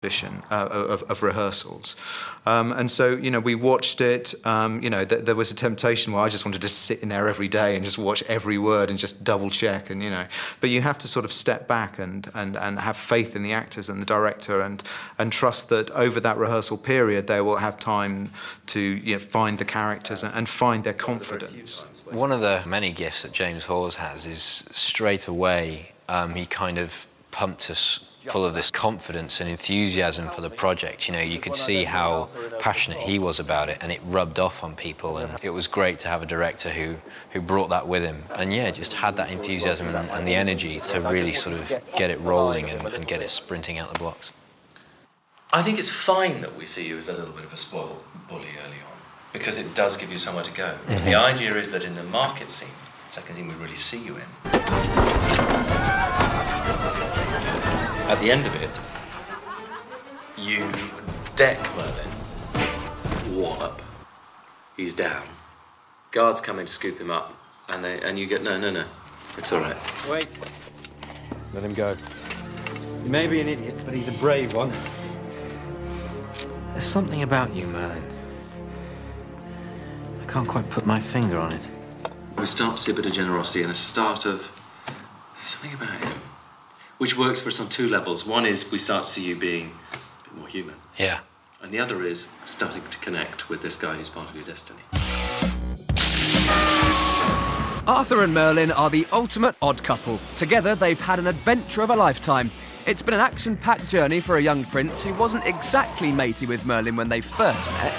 of rehearsals, and so we watched it. There was a temptation where I just wanted to sit in there every day and just watch every word and just double check, and but you have to sort of step back and have faith in the actors and the director and trust that over that rehearsal period they will have time to find the characters and find their confidence. One of the many gifts that James Hawes has is straight away he kind of pumped us full of this confidence and enthusiasm for the project. You could see how passionate he was about it, and it rubbed off on people, and it was great to have a director who brought that with him and just had that enthusiasm and the energy to really sort of get it rolling and get it sprinting out the blocks. I think it's fine that we see you as a little bit of a spoiled bully early on, because it does give you somewhere to go. But the idea is that in the market scene, second scene we really see you in, at the end of it, you deck Merlin, wallop, he's down. Guards come in to scoop him up, and you get, no, it's all right. Wait. Let him go. He may be an idiot, but he's a brave one. There's something about you, Merlin. I can't quite put my finger on it. We start to see a bit of generosity and a start of something about him, which works for us on two levels. One is we start to see you being a bit more human. Yeah. And the other is starting to connect with this guy who's part of your destiny. Arthur and Merlin are the ultimate odd couple. Together, they've had an adventure of a lifetime. It's been an action-packed journey for a young prince who wasn't exactly matey with Merlin when they first met.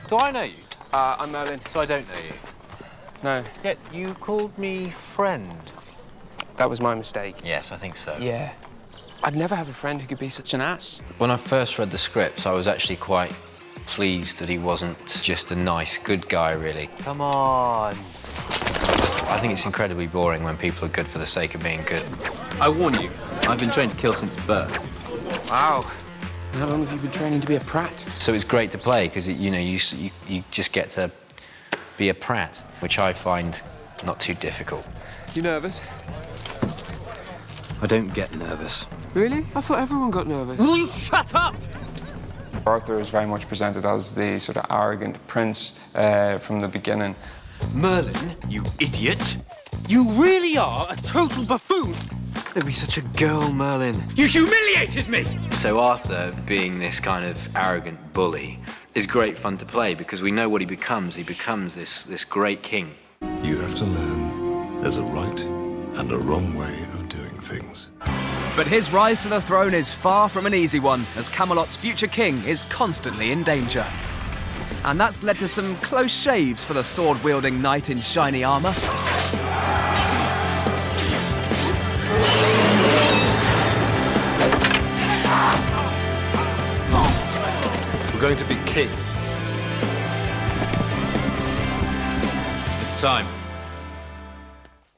Do I know you? I'm Merlin. So I don't know you? No. Yet you called me friend. That was my mistake. Yes, I think so. Yeah. I'd never have a friend who could be such an ass. When I first read the scripts, I was actually quite pleased that he wasn't just a nice, good guy, really. Come on. I think it's incredibly boring when people are good for the sake of being good. I warn you, I've been trained to kill since birth. Wow. How long have you been training to be a prat? So it's great to play because, you just get to be a prat, which I find not too difficult. You nervous? I don't get nervous. Really? I thought everyone got nervous. Will you shut up? Arthur is very much presented as the sort of arrogant prince from the beginning. Merlin, you idiot! You really are a total buffoon! Don't be such a girl, Merlin. You humiliated me! So Arthur, being this kind of arrogant bully, is great fun to play because we know what he becomes. He becomes this great king. You have to learn there's a right and a wrong way of doing things. But his rise to the throne is far from an easy one, as Camelot's future king is constantly in danger. And that's led to some close shaves for the sword-wielding knight in shiny armour. We're going to be king. It's time.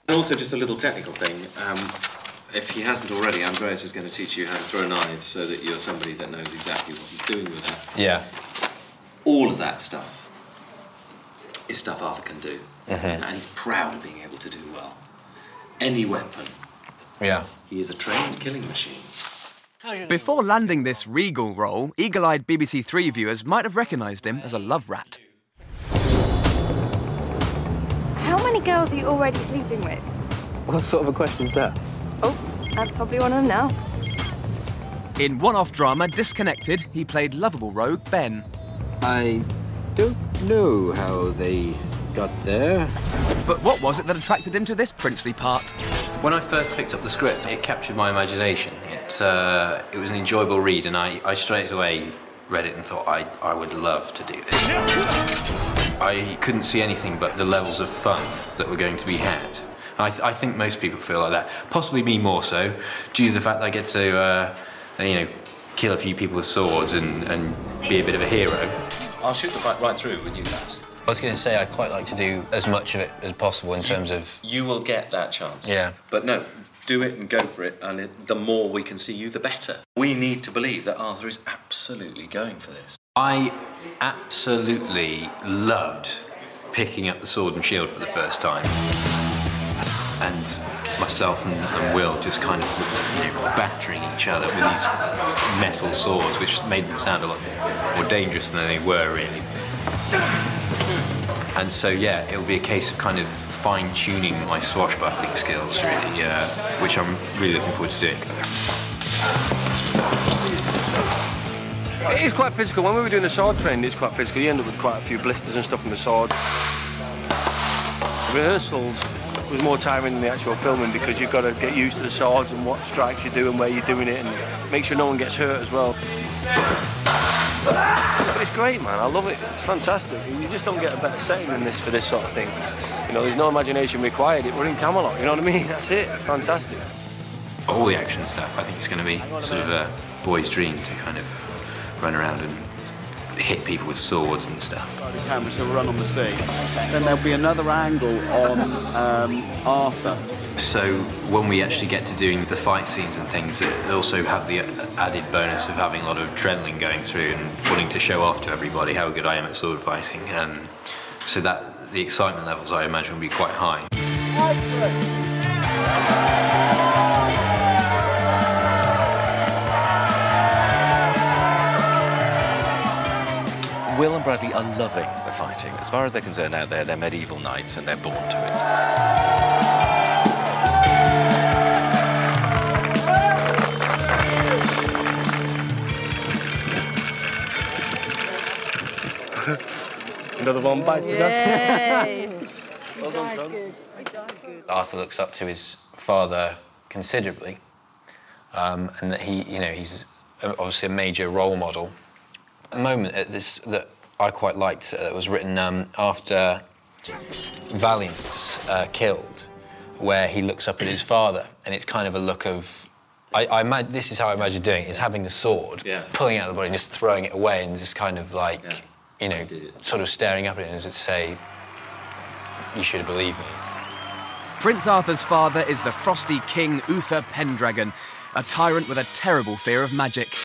And also, just a little technical thing. If he hasn't already, Andreas is going to teach you how to throw knives so that you're somebody that knows exactly what he's doing with it. Yeah. All of that stuff is stuff Arthur can do. And he's proud of being able to do well. Any weapon. Yeah. He is a trained killing machine. Before landing this regal role, eagle-eyed BBC Three viewers might have recognised him as a love rat. How many girls are you already sleeping with? What sort of a question's that? Oh, that's probably one of them now. In one-off drama Disconnected, he played lovable rogue Ben. I don't know how they got there. But what was it that attracted him to this princely part? When I first picked up the script, it captured my imagination. It was an enjoyable read, and I straight away read it and thought I would love to do this. I couldn't see anything but the levels of fun that were going to be had. I think most people feel like that, possibly me more so, due to the fact that I get to, kill a few people with swords and be a bit of a hero. I'll shoot the fight right through with you guys. I was going to say I'd quite like to do as much of it as possible in terms of... You will get that chance. Yeah. But no, do it and go for it, and the more we can see you, the better. We need to believe that Arthur is absolutely going for this. I absolutely loved picking up the sword and shield for the first time. And myself and Will just kind of, battering each other with these metal swords, which made them sound a lot more dangerous than they were, really. And so, yeah, it'll be a case of kind of fine-tuning my swashbuckling skills, really, which I'm really looking forward to doing. It is quite physical. When we were doing the sword training, it's quite physical. You end up with quite a few blisters and stuff from the sword. Rehearsals was more tiring than the actual filming because you've got to get used to the swords and what strikes you do and where you're doing it and make sure no one gets hurt as well. But it's great, man. I love it. It's fantastic. You just don't get a better setting than this for this sort of thing. There's no imagination required. We're in Camelot, you know what I mean? That's it. It's fantastic. All the action stuff, I think it's going to be sort of a boy's dream to kind of run around and hit people with swords and stuff. The cameras will run on the sea. Then there'll be another angle on Arthur. So when we actually get to doing the fight scenes and things, it also have the added bonus of having a lot of adrenaline going through and wanting to show off to everybody how good I am at sword fighting. So that the excitement levels, I imagine, will be quite high. Will and Bradley are loving the fighting. As far as they're concerned out there, they're medieval knights and they're born to it. Another one bites the dust. Well done, son. Arthur looks up to his father considerably, and that he's obviously a major role model. A moment that I quite liked that was written after Valiant's killed, where he looks up at his father, and it's kind of a look of. This is how I imagine doing it: is having the sword, pulling it out of the body, and just throwing it away, and just kind of like, sort of staring up at it and just say, "You should have believed me." Prince Arthur's father is the frosty king Uther Pendragon, a tyrant with a terrible fear of magic.